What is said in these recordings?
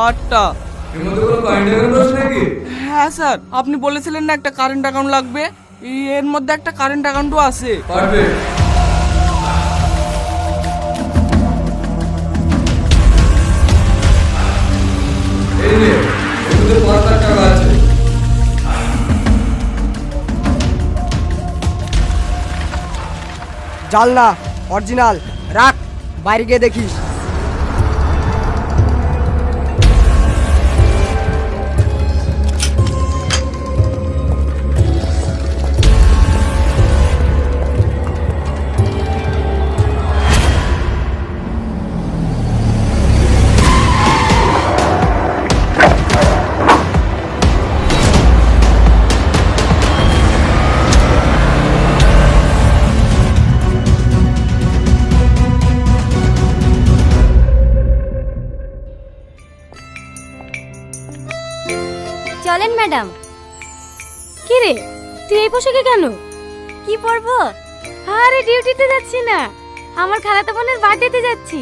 8টা। এর মধ্যে কোনো কারেন্ট অ্যাকাউন্ট আছে নাকি? হ্যাঁ স্যার, আপনি বলেছিলেন না একটা কারেন্ট অ্যাকাউন্ট লাগবে, এর মধ্যে একটা কারেন্ট অ্যাকাউন্টও আছে। পারফেক্ট। এই নে, এর মধ্যে 5 লাখ টাকা আছে। জাল না, অরিজিনাল রাখ, বাইরে গিয়ে দেখিস। চলেন ম্যাডাম। কি রে, তুই এই পোশাকে কেন? কি পরবো? আরে ডিউটিতে যাচ্ছি না, আমার খালাতো বোনের বার্থডেতে যাচ্ছি।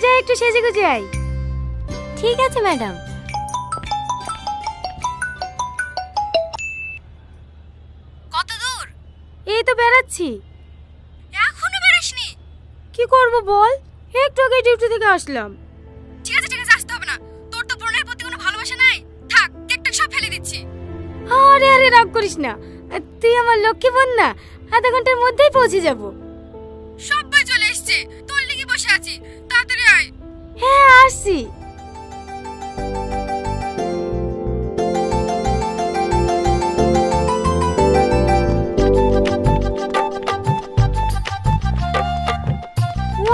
যাই একটু সেজে গুজে আই। ঠিক আছে ম্যাডাম। কত দূর? এই তো বেরাচ্ছি। এখনো বেরাসনি? কি করব বল, একটু আগে ডিউটি থেকে আসলাম। ঠিক আছে আসতে হবে না, তোর তো বোনের প্রতি কোনো ভালোবাসা নাই। থাক, টেকটাক সব ফেলে দিচ্ছি। আরে আরে রাগ করিস না, তুই আমার লক্ষ্মী বোন না, আধা ঘন্টার মধ্যেই পৌঁছে যাব। সবাই চলে এসেছে, তোর লিগে বসে আছি, তাড়াতাড়ি আয়। হ্যাঁ আসছি।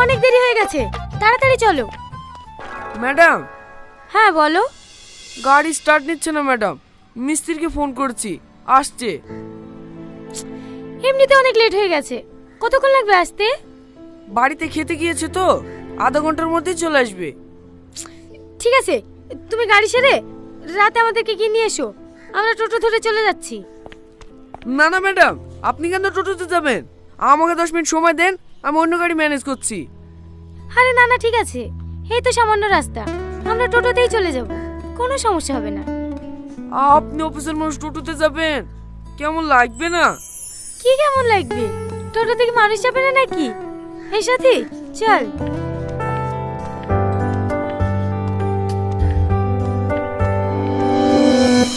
অনেক দেরি হয়ে গেছে, তাড়াতাড়ি চলো। ম্যাডাম, হ্যাঁ বলো। গাড়ি স্টার্ট নিচ্ছে না ম্যাডাম, মিস্ত্রিকে ফোন করছি, আসছে। এমনিতে অনেক লেট হয়ে গেছে, কতক্ষণ লাগবে আসতে? বাড়িতে খেতে গিয়েছে তো, আধা ঘন্টার মধ্যেই চলে আসবে। ঠিক আছে, তুমি গাড়ি সেরে রাতে আমাদেরকে গিয়ে নিয়ে এসো, আমরা টোটো ধরে চলে যাচ্ছি। না না ম্যাডাম, আপনি কেন টোটোতে যাবেন? আমাকে 10 মিনিট সময় দেন, আমি অন্য গাড়ি ম্যানেজ করছি। আরে না না ঠিক আছে, এই তো সামান্য রাস্তা, আমরা টোটোতেই চলে যাব, কোনো সমস্যা হবে না। আপনি অফিসের মানুষ টোটোতে যাবেন, কেমন লাগবে না? কি কেমন লাগবে? টোটো থেকে মানুষ যাবে না নাকি? এই সাথী চল।